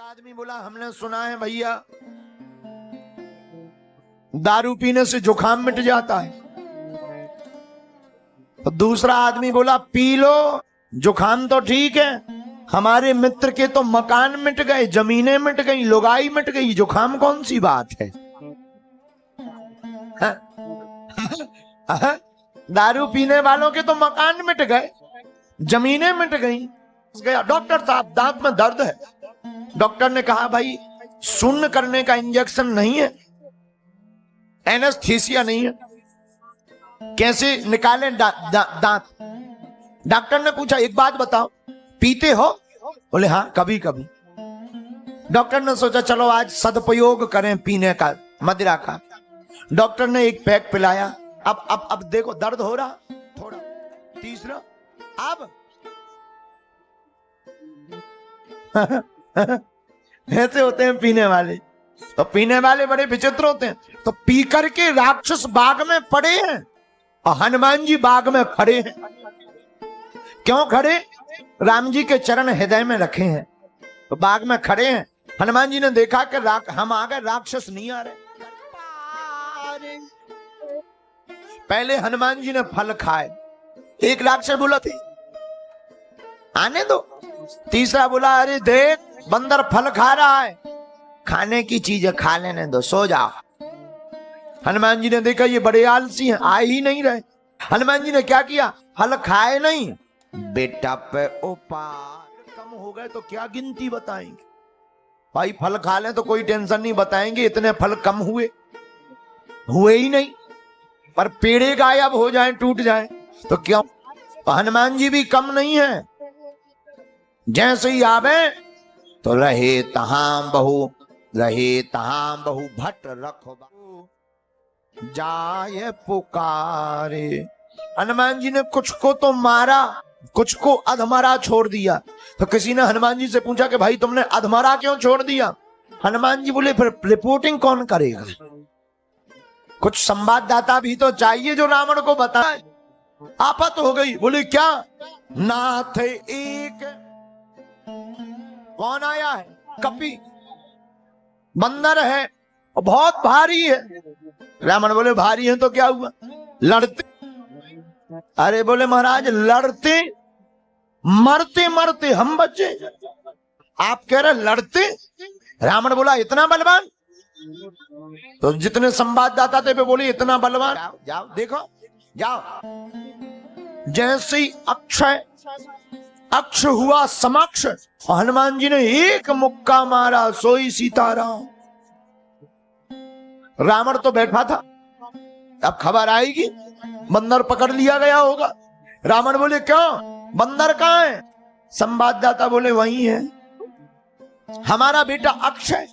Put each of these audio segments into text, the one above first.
आदमी बोला हमने सुना है भैया दारू पीने से जुकाम मिट जाता है। तो दूसरा आदमी बोला पी लो, जुकाम तो ठीक है, हमारे मित्र के तो मकान मिट गए, जमीनें मिट गई, लुगाई मिट गई, जुकाम कौन सी बात है। दारू पीने वालों के तो मकान मिट गए, जमीनें मिट गई। गया डॉक्टर साहब दांत में दर्द है। डॉक्टर ने कहा भाई शून्य करने का इंजेक्शन नहीं है, एनेस्थीसिया नहीं है, कैसे निकालें दांत। डॉक्टर ने पूछा एक बात बताओ पीते हो? बोले हाँ कभी कभी। डॉक्टर ने सोचा चलो आज सदुपयोग करें पीने का, मदिरा का। डॉक्टर ने एक पैक पिलाया। अब देखो दर्द हो रहा थोड़ा, तीसरा अब ऐसे होते हैं पीने वाले। तो पीने वाले बड़े विचित्र होते हैं। तो पी करके राक्षस बाग में पड़े हैं और हनुमान जी बाग में खड़े हैं। क्यों खड़े? राम जी के चरण हृदय में रखे हैं तो बाग में खड़े हैं। हनुमान जी ने देखा कि हम आ गए, राक्षस नहीं आ रहे। पहले हनुमान जी ने फल खाए। एक राक्षस बोला थे आने दो, तीसरा बोला अरे देख बंदर फल खा रहा है, खाने की चीजें खा लेने दो, सो जाओ। हनुमान जी ने देखा ये बड़े आलसी हैं, आ ही नहीं रहे। हनुमान जी ने क्या किया, फल खाए नहीं, बेटा पे उपार कम हो गए तो क्या गिनती बताएंगे भाई, फल खा लें तो कोई टेंशन नहीं, बताएंगे इतने फल कम हुए ही नहीं, पर पेड़े गायब हो जाए टूट जाए तो क्यों। हनुमान जी भी कम नहीं है, जैसे ही आवे तो रहे तहां बहु भट्ट रखो जाए पुकारे। हनुमान जी ने कुछ को तो मारा, कुछ को अधमरा छोड़ दिया। तो किसी ने हनुमान जी से पूछा कि भाई तुमने अधमरा क्यों छोड़ दिया? हनुमान जी बोले फिर रिपोर्टिंग कौन करेगा, कुछ संवाददाता भी तो चाहिए जो रावण को बताए। आफत हो गई। बोले क्या? नाथ एक कौन आया है? कपी बंदर है और बहुत भारी है। रावण बोले भारी है तो क्या हुआ, लड़ते? अरे बोले महाराज लड़ते मरते मरते हम बचे, आप कह रहे लड़ते? रावण बोला इतना बलवान? तो जितने संवाददाता थे वे बोले इतना बलवान। जाओ देखो जाओ। जैसे ही अक्ष हुआ समक्ष, हनुमान जी ने एक मुक्का मारा, सोई सीताराम। रावण तो बैठा था, अब खबर आएगी बंदर पकड़ लिया गया होगा। रावण बोले क्यों, बंदर कहाँ है? संवाददाता बोले वही है, हमारा बेटा अक्षय।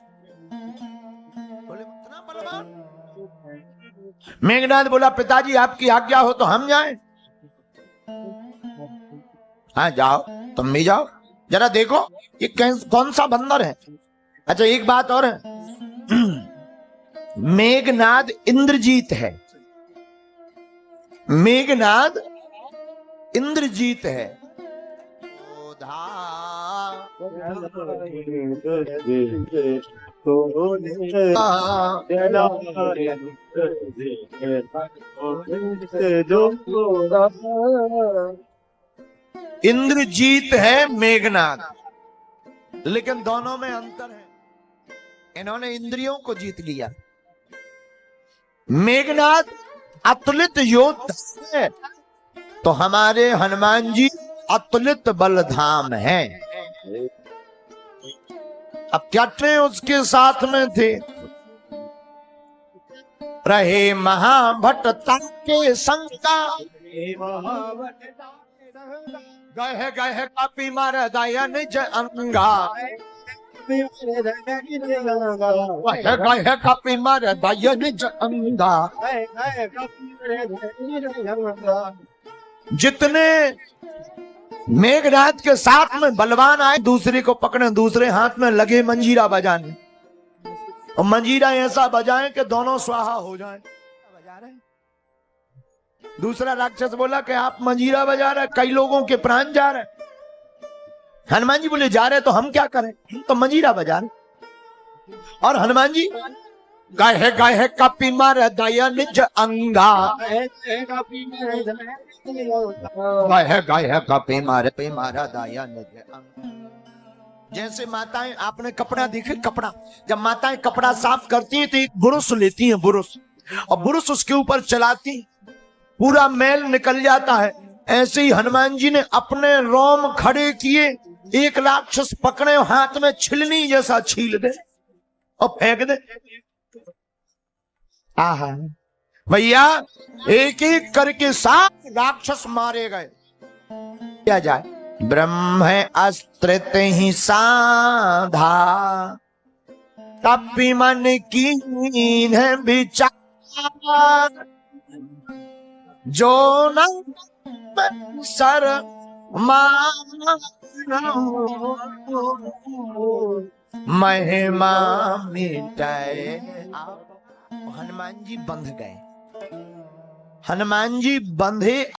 बोले इतना बलवान? मेघनाद बोला पिताजी आपकी आज्ञा हो तो हम जाएं। हाँ जाओ, तुम भी जाओ, जरा देखो ये कौन सा बंदर है। अच्छा एक बात और है, मेघनाद इंद्रजीत है, मेघनाद इंद्रजीत है। इंद्रजीत है मेघनाद, लेकिन दोनों में अंतर है। इन्होंने इंद्रियों को जीत लिया, मेघनाद अतुलित योद्धा है, तो हमारे हनुमान जी अतुलित बलधाम है। अब क्या उसके साथ में थे, रहे महाभट्ट के संगा, गए गए कपि मर दया निज अंगा, गए कपि मर दया निज अंगा। जितने मेघनाद के साथ में बलवान आए, दूसरे को पकड़े, दूसरे हाथ में लगे मंजीरा बजाने, और मंजीरा ऐसा बजाएं कि दोनों स्वाहा हो जाएं। बजा रहे। दूसरा राक्षस बोला कि आप मंजीरा बजा रहे, कई लोगों के प्राण जा रहे। हनुमान जी बोले जा रहे तो हम क्या करें, हम तो मंजीरा बजा रहे। और हनुमान जी गाय गाय कपि मार दया निज अंगा, गाय गाय कपि मार दया निज अंगा। जैसे माताएं, आपने कपड़ा देखे, कपड़ा जब माताएं कपड़ा साफ करती है तो एक बुरुश लेती हैं, बुरुश, और बुरुश उसके ऊपर चलाती, पूरा मैल निकल जाता है। ऐसे ही हनुमान जी ने अपने रोम खड़े किए, एक राक्षस पकड़े, हाथ में छिलनी जैसा छील दे और फेंक दे। आहा भैया, एक एक करके 7 राक्षस मारे गए। क्या जाए, ब्रह्म अस्त्र ही साधा, कपि मन कीन है विचार, जो न सर मानो महिमा मिटाए। हनुमान जी बंध गए, हनुमान जी बंधे।